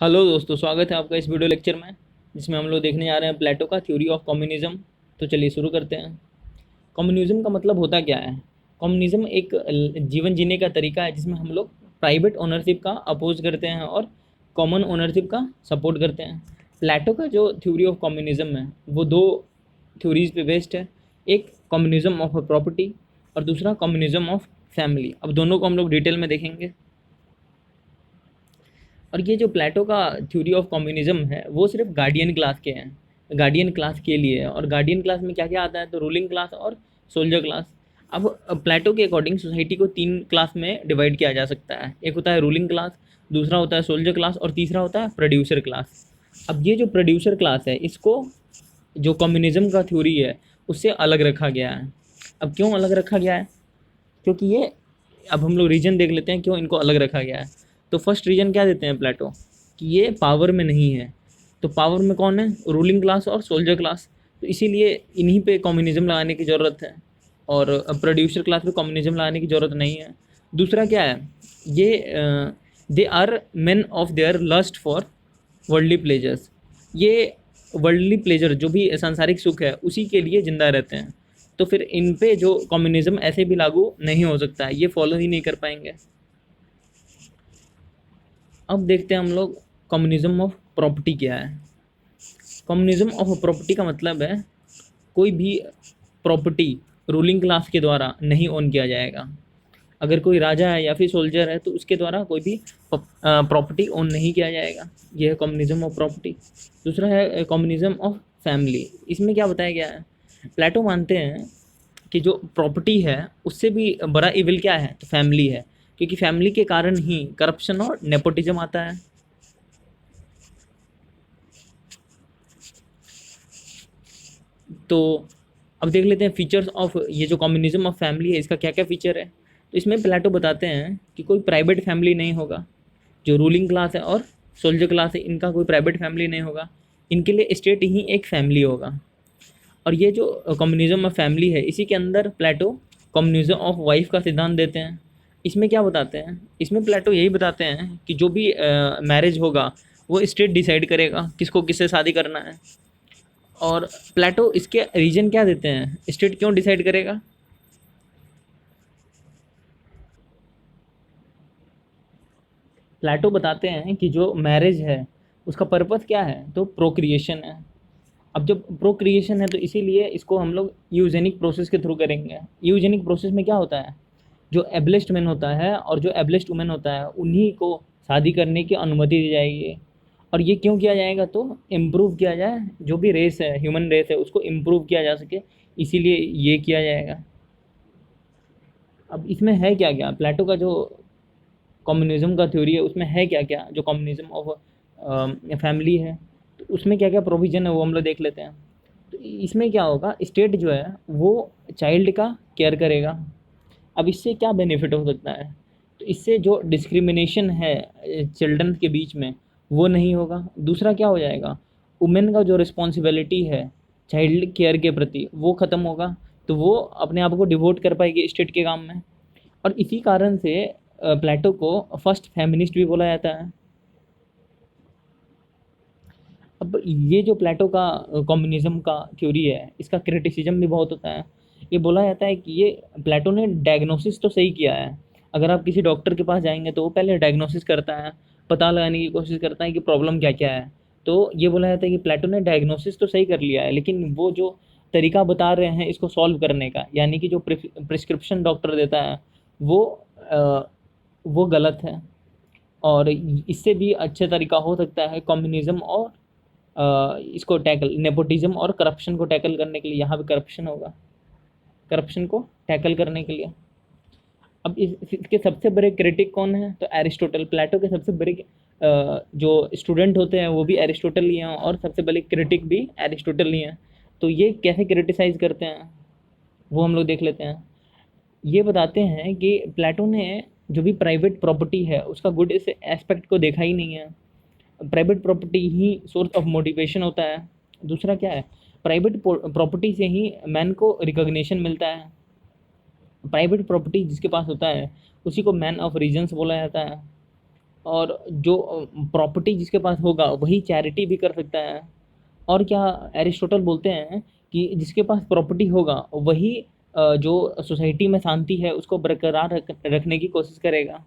Hello दोस्तों, स्वागत है आपका इस वीडियो लेक्चर में जिसमें हम लोग देखने जा रहे हैं प्लेटो का थ्योरी ऑफ कम्युनिज्म। तो चलिए शुरू करते हैं। कम्युनिज्म का मतलब होता क्या है? कम्युनिज्म एक जीवन जीने का तरीका है जिसमें हम लोग प्राइवेट ओनरशिप का अपोज करते हैं और कॉमन ओनरशिप का सपोर्ट करते हैं। प्लेटो का जो थ्योरी ऑफ कम्युनिज्म है वो दो थ्योरीज पे बेस्ड है। एक कम्युनिज्म ऑफ प्रॉपर्टी और दूसरा कम्युनिज्म ऑफ फैमिली। अब दोनों को हम लोग डिटेल में देखेंगे। और ये जो प्लेटो का थ्योरी ऑफ कम्युनिज्म है वो सिर्फ गार्डियन क्लास के हैं, गार्डियन क्लास के लिए है। और गार्डियन क्लास में क्या क्या आता है? तो रूलिंग क्लास और सोल्जर क्लास। अब प्लेटो के अकॉर्डिंग सोसाइटी को तीन क्लास में डिवाइड किया जा सकता है। एक होता है रूलिंग क्लास, दूसरा होता है सोल्जर क्लास और तीसरा होता है प्रोड्यूसर क्लास। अब ये जो प्रोड्यूसर क्लास है इसको जो कम्युनिज्म का थ्योरी है उससे अलग रखा गया है। अब क्यों अलग रखा गया है? क्योंकि ये, अब हम लोग रीजन देख लेते हैं क्यों इनको अलग रखा गया है। तो फर्स्ट रीजन क्या देते हैं प्लेटो कि ये पावर में नहीं है। तो पावर में कौन है? रूलिंग क्लास और सोल्जर क्लास। तो इसीलिए इन्हीं पे कम्युनिज्म लगाने की ज़रूरत है और प्रोड्यूसर क्लास पे कम्युनिज्म लगाने की ज़रूरत नहीं है। दूसरा क्या है? ये they are men of their lust for worldly pleasures. ये वर्ल्डली प्लेजर जो भी सांसारिक सुख है उसी के लिए ज़िंदा रहते हैं। तो फिर इन पे जो कम्युनिज्म ऐसे भी लागू नहीं हो सकता है, ये फॉलो ही नहीं कर पाएंगे। अब देखते हैं हम लोग कम्युनिज्म ऑफ प्रॉपर्टी क्या है। कम्युनिज्म ऑफ प्रॉपर्टी का मतलब है कोई भी प्रॉपर्टी रूलिंग क्लास के द्वारा नहीं ओन किया जाएगा। अगर कोई राजा है या फिर सोल्जर है तो उसके द्वारा कोई भी प्रॉपर्टी ओन नहीं किया जाएगा। यह है कम्युनिज्म ऑफ प्रॉपर्टी। दूसरा है कम्युनिज्म ऑफ फैमिली। इसमें क्या बताया गया है? प्लेटो मानते हैं कि जो प्रॉपर्टी है उससे भी बड़ा इविल क्या है? तो फैमिली है, क्योंकि फैमिली के कारण ही करप्शन और नेपोटिज्म आता है। तो अब देख लेते हैं फीचर्स ऑफ ये जो कम्युनिज्म ऑफ फैमिली है इसका क्या क्या फीचर है। तो इसमें प्लेटो बताते हैं कि कोई प्राइवेट फैमिली नहीं होगा। जो रूलिंग क्लास है और सोल्जर क्लास है इनका कोई प्राइवेट फैमिली नहीं होगा। इनके लिए स्टेट ही एक फैमिली होगा। और ये जो कम्युनिज्म ऑफ फैमिली है इसी के अंदर प्लेटो कम्युनिज्म ऑफ वाइफ का सिद्धांत देते हैं। इसमें क्या बताते हैं? इसमें प्लेटो यही बताते हैं कि जो भी मैरिज होगा वो स्टेट डिसाइड करेगा किसको किससे शादी करना है। और प्लेटो इसके रीजन क्या देते हैं? स्टेट क्यों डिसाइड करेगा? प्लेटो बताते हैं कि जो मैरिज है उसका पर्पस क्या है? तो प्रोक्रिएशन है। अब जब प्रोक्रिएशन है तो इसीलिए इसको हम लोग यूजेनिक प्रोसेस के थ्रू करेंगे। यूजेनिक प्रोसेस में क्या होता है? जो एब्लेस्ड मैन होता है और जो एब्लेस्ड वुमेन होता है उन्हीं को शादी करने की अनुमति दी जाएगी। और ये क्यों किया जाएगा? तो इम्प्रूव किया जाए, जो भी रेस है, ह्यूमन रेस है, उसको इम्प्रूव किया जा सके, इसीलिए ये किया जाएगा। अब इसमें है क्या क्या? प्लेटो का जो कम्युनिज्म का थ्योरी है उसमें है क्या क्या? जो कम्युनिज्म ऑफ फैमिली है तो उसमें क्या क्या प्रोविजन है वो हम लोग देख लेते हैं। तो इसमें क्या होगा? स्टेट जो है वो चाइल्ड का केयर करेगा। अब इससे क्या बेनिफिट हो सकता है? तो इससे जो डिस्क्रिमिनेशन है चिल्ड्रन के बीच में वो नहीं होगा। दूसरा क्या हो जाएगा? वुमेन का जो रिस्पॉन्सिबिलिटी है चाइल्ड केयर के प्रति वो ख़त्म होगा। तो वो अपने आप को डिवोट कर पाएगी स्टेट के काम में। और इसी कारण से प्लेटो को फर्स्ट फेमिनिस्ट भी बोला जाता है। अब ये जो प्लेटो का कम्युनिज्म का थ्योरी है इसका क्रिटिसिज्म भी बहुत होता है। ये बोला जाता है कि ये प्लेटो ने डायग्नोसिस तो सही किया है। अगर आप किसी डॉक्टर के पास जाएंगे तो वो पहले डायग्नोसिस करता है, पता लगाने की कोशिश करता है कि प्रॉब्लम क्या क्या है। तो ये बोला जाता है कि प्लेटो ने डायग्नोसिस तो सही कर लिया है लेकिन वो जो तरीका बता रहे हैं इसको सॉल्व करने का, यानी कि जो प्रिस्क्रिप्शन डॉक्टर देता है वो वो गलत है। और इससे भी अच्छे तरीका हो सकता है कम्युनिज्म और इसको टैकल, नेपोटिज्म और करप्शन को टैकल करने के लिए। यहाँ पे करप्शन होगा, करप्शन को टैकल करने के लिए। अब इसके सबसे बड़े क्रिटिक कौन है? तो एरिस्टोटल। प्लेटो के सबसे बड़े जो स्टूडेंट होते हैं वो भी एरिस्टोटल ही हैं और सबसे बड़े क्रिटिक भी एरिस्टोटल ही हैं। तो ये कैसे क्रिटिसाइज करते हैं वो हम लोग देख लेते हैं। ये बताते हैं कि प्लेटो ने जो भी प्राइवेट प्रॉपर्टी है उसका गुड इस एस्पेक्ट को देखा ही नहीं है। Private property he source of motivation होता है। दूसरा क्या है? प्राइवेट प्रॉपर्टी से ही मैन को रिकॉग्निशन मिलता है। प्राइवेट प्रॉपर्टी जिसके पास होता है उसी को मैन ऑफ रीजन्स बोला जाता है। और जो प्रॉपर्टी जिसके पास होगा वही चैरिटी भी कर सकता है। और क्या एरिस्टोटल बोलते हैं कि जिसके पास प्रॉपर्टी होगा वही जो सोसाइटी में शांति है उसको बरकरार रखने की कोशिश करेगा।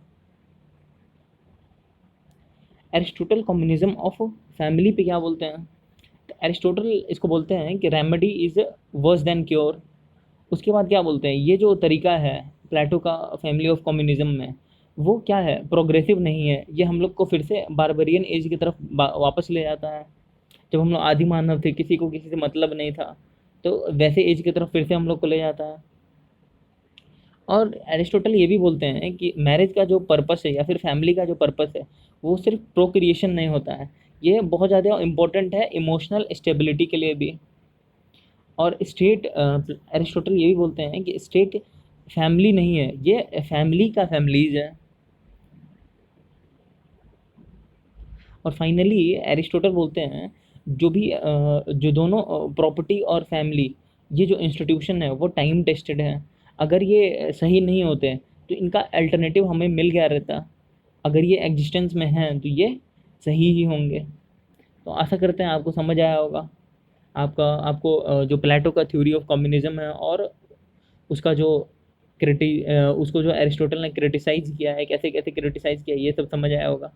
एरिस्टोटल कम्युनिज्म ऑफ फैमिली पे क्या बोलते हैं? तो एरिस्टोटल इसको बोलते हैं कि remedy is worse than cure. उसके बाद क्या बोलते हैं, ये जो तरीका है प्लेटो का फैमिली ऑफ कम्युनिज्म में, वो क्या है, प्रोग्रेसिव नहीं है। ये हम लोग को फिर से बारबेरियन एज की तरफ वापस ले जाता है। जब हम लोग आदि मानव थे, किसी को किसी से मतलब नहीं था, तो वैसे एज की तरफ फिर से हम लोग को ले जाता है। और एरिस्टोटल ये भी बोलते हैं कि मैरिज का जो पर्पस है या फिर फैमिली का जो पर्पस है वो सिर्फ प्रोक्रिएशन नहीं होता है, ये बहुत ज़्यादा इम्पोर्टेंट है इमोशनल स्टेबिलिटी के लिए भी। और स्टेट, एरिस्टोटल ये भी बोलते हैं कि स्टेट फैमिली नहीं है, ये फैमिली का फैमिलीज है। और फाइनली एरिस्टोटल बोलते हैं जो दोनों प्रॉपर्टी और फैमिली, ये जो इंस्टीट्यूशन है वो टाइम टेस्टेड है। अगर ये सही नहीं होते तो इनका अल्टरनेटिव हमें मिल गया रहता। अगर ये एग्जिस्टेंस में हैं तो ये सही ही होंगे। तो आशा करते हैं आपको समझ आया होगा। आपको जो प्लेटो का थ्योरी ऑफ कम्युनिज्म है और उसका जो उसको जो एरिस्टोटल ने क्रिटिसाइज किया है, कैसे कैसे क्रिटिसाइज किया है, ये सब समझ आया होगा।